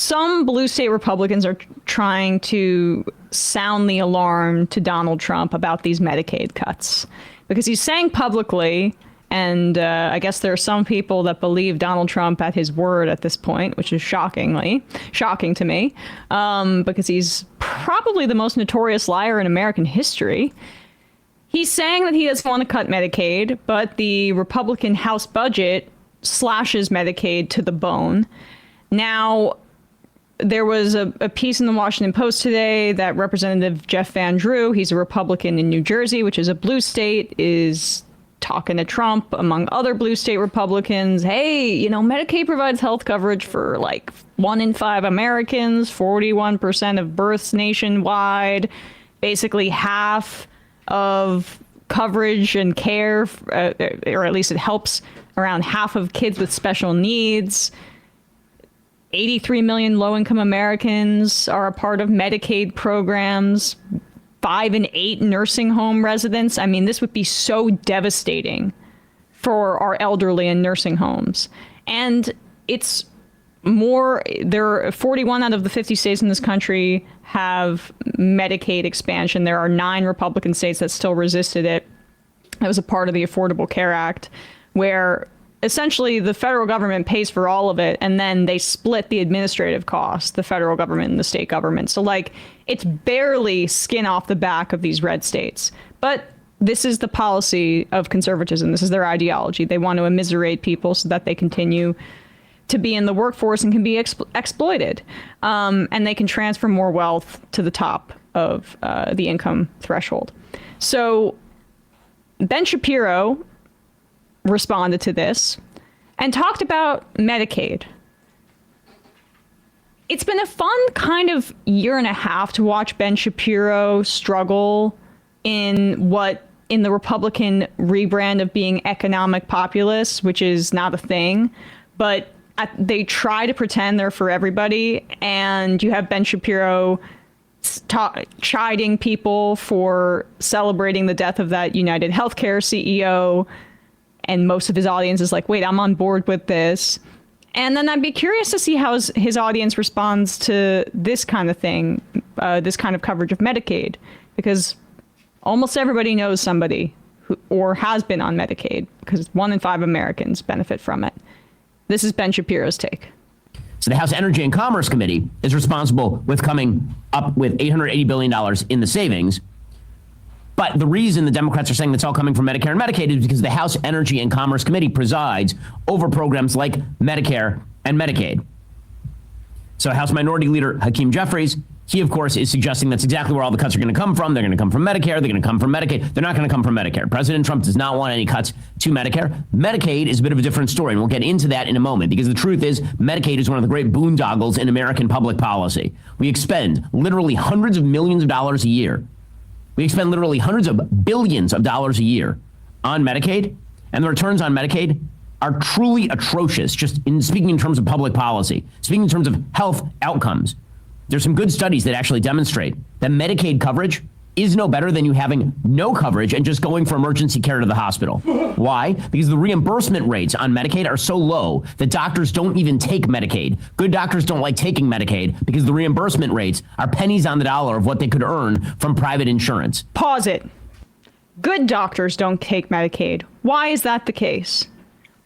some blue state Republicans are trying to sound the alarm to Donald Trump about these Medicaid cuts, because he's saying publicly, and I guess there are some people that believe Donald Trump at his word at this point, which is shocking to me, because he's probably the most notorious liar in American history. He's saying that he doesn't want to cut Medicaid, but the Republican House budget slashes Medicaid to the bone. Now, there was a piece in the Washington Post today that Representative Jeff Van Drew, he's a Republican in New Jersey, which is a blue state, is talking to Trump, among other blue state Republicans. Hey, you know, Medicaid provides health coverage for like 1 in 5 Americans, 41% of births nationwide, basically half of coverage and care, or at least it helps around half of kids with special needs. 83 million low-income Americans are a part of Medicaid programs. 5 in 8 nursing home residents. I mean, this would be so devastating for our elderly in nursing homes. And it's more, there are 41 out of the 50 states in this country have Medicaid expansion. There are 9 Republican states that still resisted it. That was a part of the Affordable Care Act, where essentially the federal government pays for all of it, and then they split the administrative costs, the federal government and the state government. So like, it's barely skin off the back of these red states. But this is the policy of conservatism. This is their ideology. They want to immiserate people so that they continue to be in the workforce and can be exploited. And they can transfer more wealth to the top of the income threshold. So Ben Shapiro responded to this and talked about Medicaid. It's been a fun kind of year and a half to watch Ben Shapiro struggle in the Republican rebrand of being economic populists, which is not a thing, but they try to pretend they're for everybody. And you have Ben Shapiro chiding people for celebrating the death of that United Healthcare CEO. And most of his audience is like, wait, I'm on board with this. And then I'd be curious to see how his audience responds to this kind of thing, this kind of coverage of Medicaid, because almost everybody knows somebody who, or has been on Medicaid, because 1 in 5 Americans benefit from it. This is Ben Shapiro's take. So the House Energy and Commerce Committee is responsible with coming up with $880 billion in the savings. But the reason the Democrats are saying that's all coming from Medicare and Medicaid is because the House Energy and Commerce Committee presides over programs like Medicare and Medicaid. So House Minority Leader Hakeem Jeffries, he, of course, is suggesting that's exactly where all the cuts are going to come from. They're going to come from Medicare. They're going to come from Medicaid. They're not going to come from Medicare. President Trump does not want any cuts to Medicare. Medicaid is a bit of a different story, and we'll get into that in a moment, because the truth is Medicaid is one of the great boondoggles in American public policy. We expend literally hundreds of millions of dollars a year. We expend literally hundreds of billions of dollars a year on Medicaid, and the returns on Medicaid are truly atrocious, just speaking in terms of public policy, speaking in terms of health outcomes. There's some good studies that actually demonstrate that Medicaid coverage is no better than you having no coverage and just going for emergency care to the hospital. Why? Because the reimbursement rates on Medicaid are so low that doctors don't even take Medicaid. Good doctors don't like taking Medicaid because the reimbursement rates are pennies on the dollar of what they could earn from private insurance. Pause it. Good doctors don't take Medicaid. Why is that the case?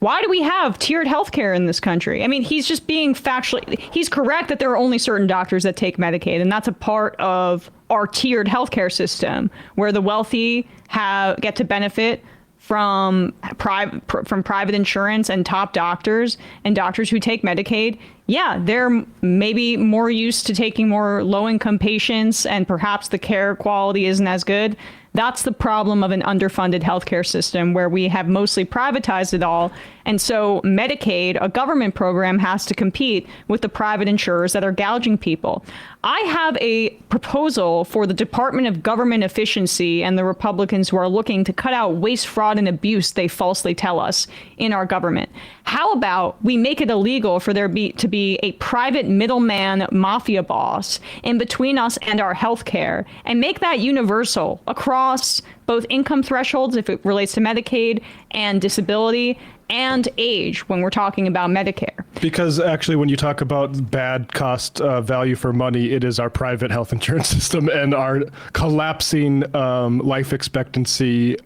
Why do we have tiered healthcare in this country? I mean, he's just being factually, he's correct that there are only certain doctors that take Medicaid, and that's a part of our tiered healthcare system where the wealthy get to benefit from private insurance and top doctors, and doctors who take Medicaid. Yeah, they're maybe more used to taking more low-income patients, and perhaps the care quality isn't as good. That's the problem of an underfunded healthcare system where we have mostly privatized it all. And so Medicaid, a government program, has to compete with the private insurers that are gouging people. I have a proposal for the Department of Government Efficiency and the Republicans who are looking to cut out waste, fraud, and abuse they falsely tell us in our government. How about we make it illegal for there to be a private middleman mafia boss in between us and our healthcare, and make that universal across both income thresholds if it relates to Medicaid and disability, and age when we're talking about Medicare. Because actually, when you talk about bad cost value for money, it is our private health insurance system and our collapsing life expectancy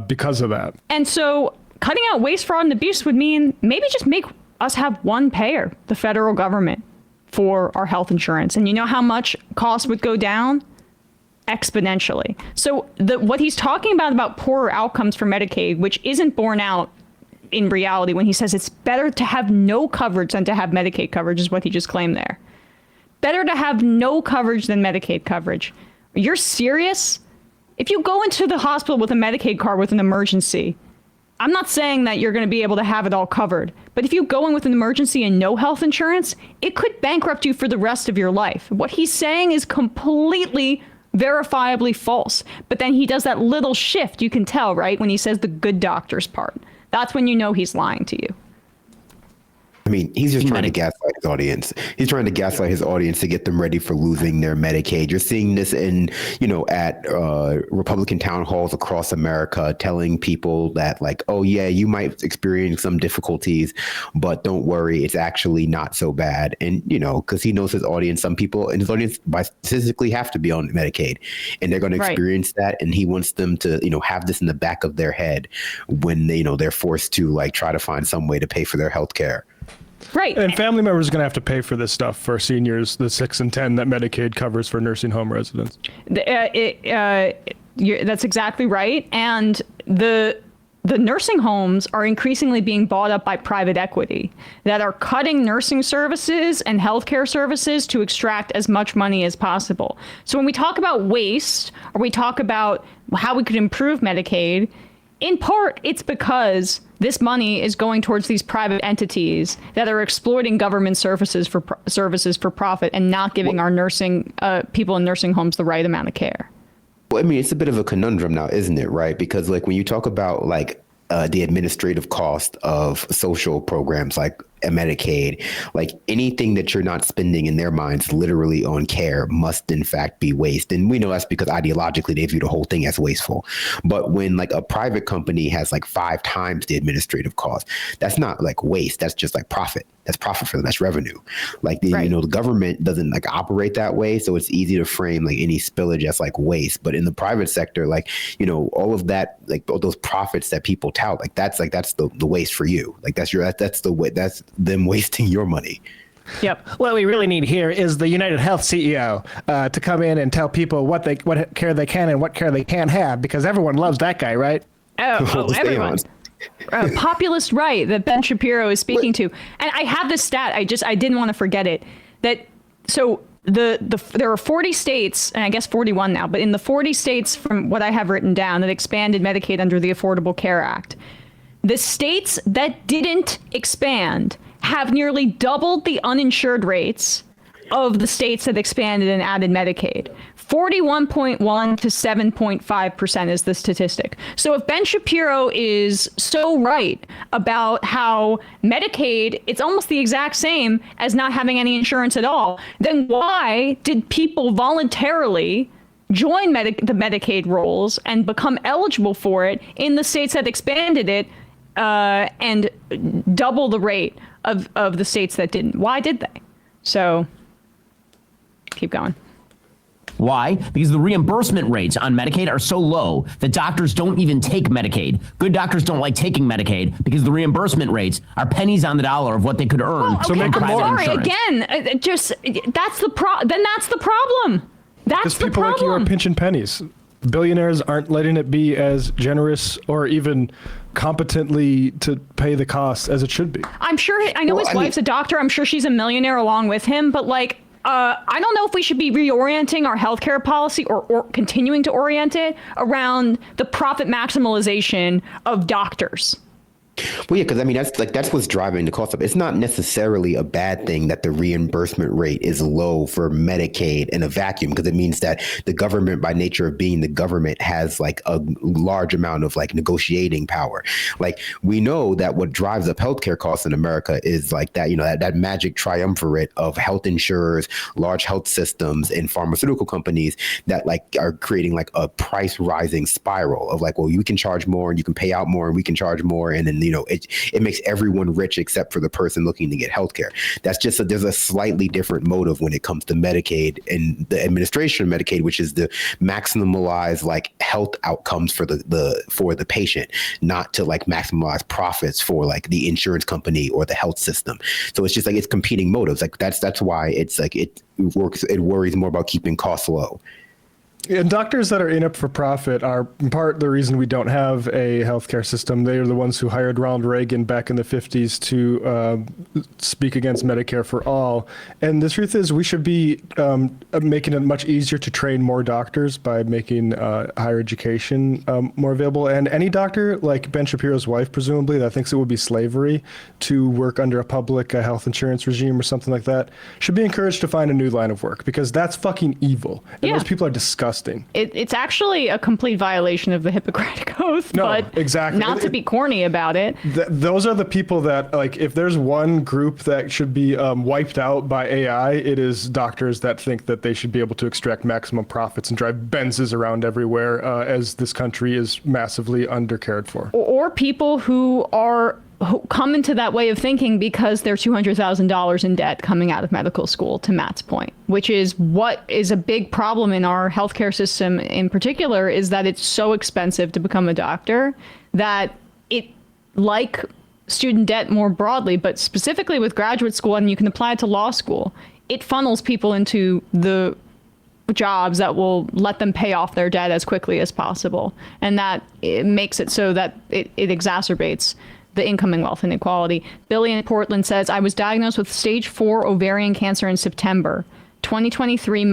because of that. And so cutting out waste, fraud, and abuse would mean maybe just make us have one payer, the federal government, for our health insurance. And you know how much costs would go down? Exponentially. So what he's talking about poorer outcomes for Medicaid, which isn't borne out in reality when he says it's better to have no coverage than to have Medicaid coverage, is what he just claimed there. Better to have no coverage than Medicaid coverage. You're serious? If you go into the hospital with a Medicaid card with an emergency, I'm not saying that you're going to be able to have it all covered, but if you go in with an emergency and no health insurance, it could bankrupt you for the rest of your life. What he's saying is completely verifiably false. But then he does that little shift, you can tell, right? When he says the good doctors part. That's when you know he's lying to you. I mean, he's just trying to gaslight his audience. He's trying to gaslight his audience to get them ready for losing their Medicaid. You're seeing this in, at Republican town halls across America, telling people that like, oh, yeah, you might experience some difficulties, but don't worry, it's actually not so bad. And, because he knows his audience, some people in his audience statistically have to be on Medicaid and they're going to experience that. And he wants them to, have this in the back of their head when they're forced to like try to find some way to pay for their health care. Right. And family members are going to have to pay for this stuff for seniors, the 6 and 10 that Medicaid covers for nursing home residents. That's exactly right. And the nursing homes are increasingly being bought up by private equity that are cutting nursing services and healthcare services to extract as much money as possible. So when we talk about waste, or we talk about how we could improve Medicaid, in part, it's because this money is going towards these private entities that are exploiting government services for profit and not giving our nursing people in nursing homes the right amount of care. Well, I mean, it's a bit of a conundrum now, isn't it? Right? Because like when you talk about like the administrative cost of social programs like Medicaid, like anything that you're not spending in their minds literally on care must in fact be waste. And we know that's because ideologically they view the whole thing as wasteful. But when like a private company has like 5 times the administrative cost, that's not like waste. That's just like profit. That's profit for them. That's revenue. Like the government doesn't like operate that way. So it's easy to frame like any spillage as like waste. But in the private sector, like, all of that, like all those profits that people tout, like that's the waste for you. Like that's the way, that's them wasting your money. Yep. What we really need here is the United Health CEO to come in and tell people what care they can and what care they can't have, because everyone loves that guy, right? Oh, everyone. Populist right that Ben Shapiro is speaking to. And I have this stat. I didn't want to forget it. So there are 40 states, and I guess 41 now, but in the 40 states from what I have written down that expanded Medicaid under the Affordable Care Act, the states that didn't expand have nearly doubled the uninsured rates of the states that expanded and added Medicaid. 41.1 to 7.5% is the statistic. So if Ben Shapiro is so right about how Medicaid, it's almost the exact same as not having any insurance at all, then why did people voluntarily join the Medicaid rolls and become eligible for it in the states that expanded it and double the rate of the states that didn't? Why did they? So keep going. Why? Because the reimbursement rates on Medicaid are so low that doctors don't even take Medicaid. Good doctors don't like taking Medicaid because the reimbursement rates are pennies on the dollar of what they could earn. Well, okay, I'm sorry. Again, that's the problem. That's the problem. Because people like you are pinching pennies. Billionaires aren't letting it be as generous or even competently to pay the costs as it should be. I'm sure. I know his wife's a doctor. I'm sure she's a millionaire along with him. But I don't know if we should be reorienting our healthcare policy or continuing to orient it around the profit maximalization of doctors. Well, yeah, because I mean, that's what's driving the cost up. It's not necessarily a bad thing that the reimbursement rate is low for Medicaid in a vacuum, because it means that the government, by nature of being the government, has like a large amount of like negotiating power. Like we know that what drives up healthcare costs in America is like that, that magic triumvirate of health insurers, large health systems, and pharmaceutical companies that like are creating like a price rising spiral of like, well, you can charge more and you can pay out more and we can charge more. And then, it makes everyone rich except for the person looking to get healthcare. That's just there's a slightly different motive when it comes to Medicaid and the administration of Medicaid, which is to maximize like health outcomes for the patient, not to like maximize profits for like the insurance company or the health system. So it's just like it's competing motives. Like that's why it's like it worries more about keeping costs low. And doctors that are in it for profit are in part the reason we don't have a healthcare system. They are the ones who hired Ronald Reagan back in the 50s to speak against Medicare for all. And the truth is we should be making it much easier to train more doctors by making higher education more available. And any doctor, like Ben Shapiro's wife, presumably, that thinks it would be slavery to work under a public health insurance regime or something like that, should be encouraged to find a new line of work, because that's fucking evil. And those people are disgusting. It's actually a complete violation of the Hippocratic Oath, but exactly. Not to be corny about it. Those are the people that, like, if there's one group that should be wiped out by AI, it is doctors that think that they should be able to extract maximum profits and drive Benzes around everywhere, as this country is massively undercared for. Or people who come into that way of thinking because they're $200,000 in debt coming out of medical school, to Matt's point, which is what is a big problem in our healthcare system in particular, is that it's so expensive to become a doctor that it, like student debt more broadly, but specifically with graduate school, and you can apply it to law school, it funnels people into the jobs that will let them pay off their debt as quickly as possible. And that it makes it so that it exacerbates the income and wealth inequality. Billy in Portland says, I was diagnosed with stage 4 ovarian cancer in September 2023,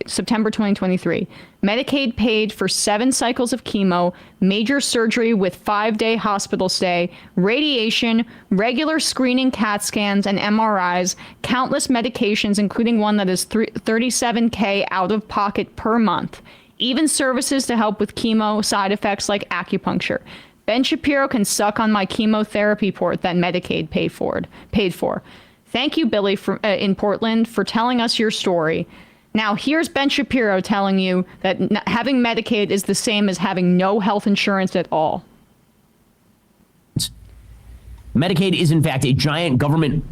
September 2023. Medicaid paid for 7 cycles of chemo, major surgery with 5-day hospital stay, radiation, regular screening CAT scans and MRIs, countless medications, including one that is $37K out of pocket per month, even services to help with chemo side effects like acupuncture. Ben Shapiro can suck on my chemotherapy port that Medicaid paid for. Thank you, Billy, in Portland, for telling us your story. Now, here's Ben Shapiro telling you that having Medicaid is the same as having no health insurance at all. Medicaid is, in fact, a giant government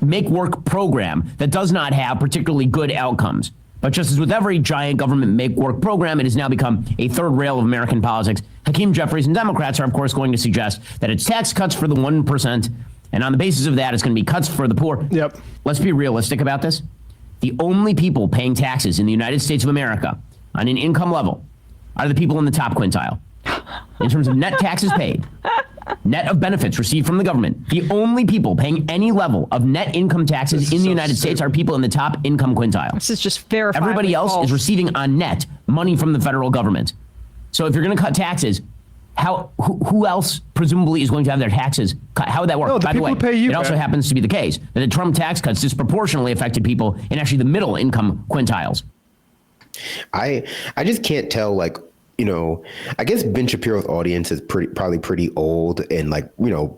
make-work program that does not have particularly good outcomes. But just as with every giant government make-work program, it has now become a third rail of American politics. Hakeem Jeffries and Democrats are, of course, going to suggest that it's tax cuts for the 1%, and on the basis of that, it's going to be cuts for the poor. Yep. Let's be realistic about this. The only people paying taxes in the United States of America on an income level are the people in the top quintile. In terms of net taxes paid, net of benefits received from the government, the only people paying any level of net income taxes in the United States are people in the top income quintile. This is just verifiably Everybody else false. is receiving on net money from the federal government. So if you're going to cut taxes, who else presumably is going to have their taxes cut? How would that work? No, By the way, people pay you, it also man. happens to be the case that the Trump tax cuts disproportionately affected people in actually the middle income quintiles. I just can't tell, like, I guess Ben Shapiro's audience is probably pretty old and, like,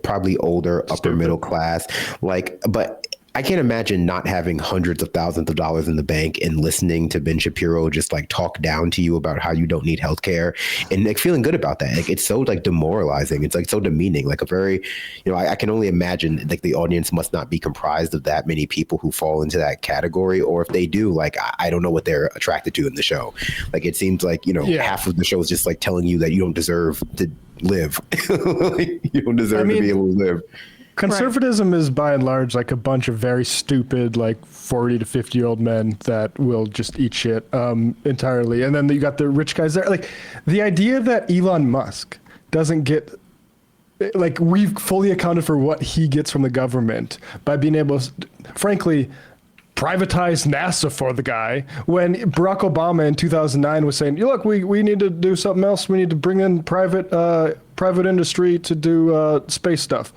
probably older, upper middle class, like, but I can't imagine not having hundreds of thousands of dollars in the bank and listening to Ben Shapiro just like talk down to you about how you don't need healthcare and like feeling good about that. Like, it's so like demoralizing. It's like so demeaning, like a very, I can only imagine like the audience must not be comprised of that many people who fall into that category. Or if they do, like, I don't know what they're attracted to in the show. Like, it seems like, half of the show is just like telling you that you don't deserve to live. You don't deserve to be able to live. Conservatism is by and large like a bunch of very stupid, like 40 to 50-year-old men that will just eat shit entirely. And then you got the rich guys there. Like, the idea that Elon Musk doesn't get, like, we've fully accounted for what he gets from the government by being able to, frankly, privatize NASA for the guy, when Barack Obama in 2009 was saying, look, we need to do something else. We need to bring in private industry to do space stuff.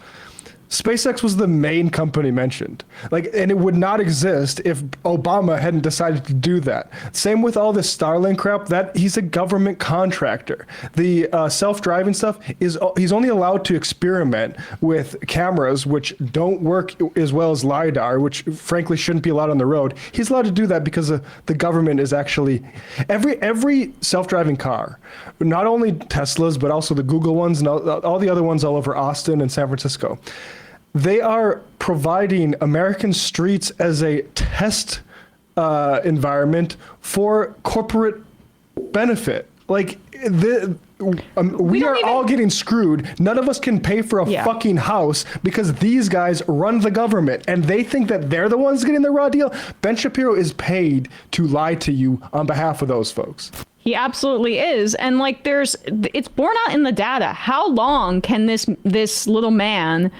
SpaceX was the main company mentioned. And it would not exist if Obama hadn't decided to do that. Same with all this Starlink crap, that he's a government contractor. The self-driving stuff he's only allowed to experiment with cameras which don't work as well as LiDAR, which frankly shouldn't be allowed on the road. He's allowed to do that because the government is actually every self-driving car, not only Teslas, but also the Google ones and all the other ones all over Austin and San Francisco. They are providing American streets as a test environment for corporate benefit. We are all getting screwed. None of us can pay for a fucking house because these guys run the government and they think that they're the ones getting the raw deal. Ben Shapiro is paid to lie to you on behalf of those folks. He absolutely is. And it's borne out in the data. How long can this little man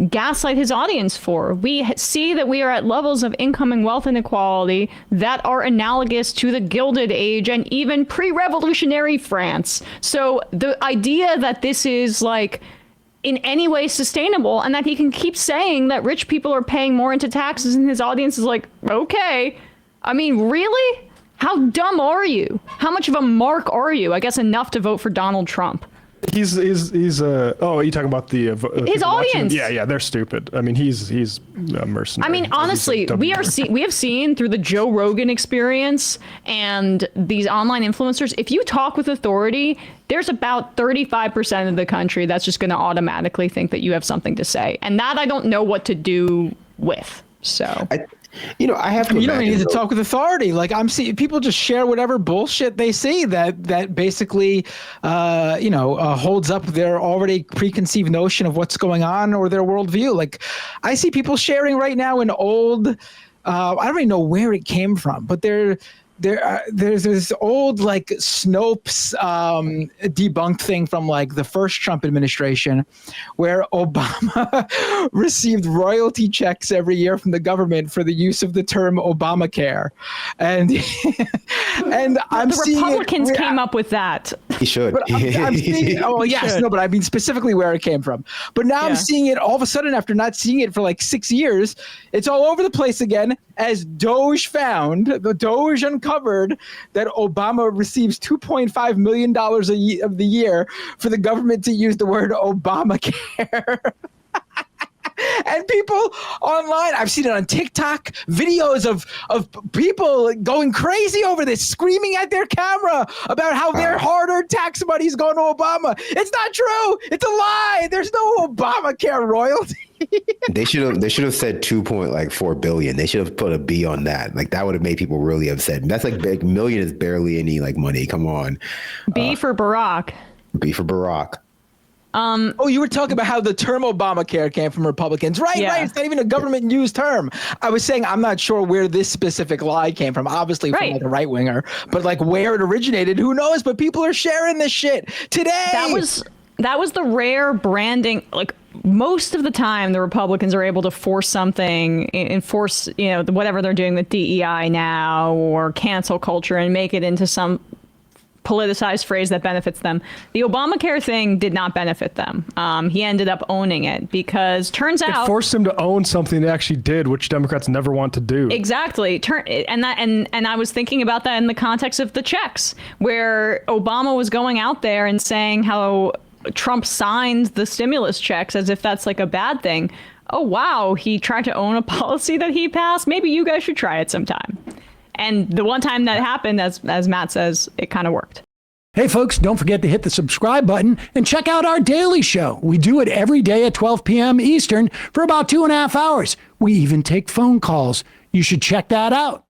gaslight his audience for? We see that we are at levels of income and wealth inequality that are analogous to the Gilded Age and even pre-revolutionary France. So the idea that this is in any way sustainable and that he can keep saying that rich people are paying more into taxes and his audience is okay. I mean, really? How dumb are you? How much of a mark are you? I guess enough to vote for Donald Trump. He's are you talking about the his audience? Yeah, they're stupid. I mean, he's a mercenary. I mean, honestly, we have seen through the Joe Rogan experience and these online influencers, if you talk with authority, there's about 35% of the country that's just going to automatically think that you have something to say. And that I don't know what to do with. So I have to. You don't need to talk with authority. I'm seeing people just share whatever bullshit they see that basically, holds up their already preconceived notion of what's going on or their worldview. I see people sharing right now an old, I don't even know where it came from, but there's this old Snopes debunked thing from the first Trump administration where Obama received royalty checks every year from the government for the use of the term Obamacare. And I'm the seeing Republicans came up with that. He should. But I'm seeing, but I mean specifically where it came from. But now I'm seeing it all of a sudden after not seeing it for 6 years. It's all over the place again as Doge uncovered that Obama receives $2.5 million of the year for the government to use the word Obamacare. And people online, I've seen it on TikTok, videos of people going crazy over this, screaming at their camera about how their hard-earned tax money is going to Obama. It's not true. It's a lie. There's no Obamacare royalty. They should have said 2.4 billion. They should have put a B on that. That would have made people really upset. That's million is barely any money. Come on. B for Barack. B for Barack. You were talking about how the term Obamacare came from Republicans. Right. It's not even a government used term. I was saying I'm not sure where this specific lie came from, obviously from a right winger, but where it originated, who knows? But people are sharing this shit today. That was the rare branding. Most of the time, the Republicans are able to force something, enforce, whatever they're doing with DEI now or cancel culture and make it into some politicized phrase that benefits them. The Obamacare thing did not benefit them. He ended up owning it because turns out it forced him to own something they actually did, which Democrats never want to do. Exactly. And I was thinking about that in the context of the checks, where Obama was going out there and saying how Trump signed the stimulus checks as if that's a bad thing. Oh, wow. He tried to own a policy that he passed. Maybe you guys should try it sometime. And the one time that happened, as Matt says, it kind of worked. Hey, folks, don't forget to hit the subscribe button and check out our daily show. We do it every day at 12 p.m. Eastern for about 2.5 hours. We even take phone calls. You should check that out.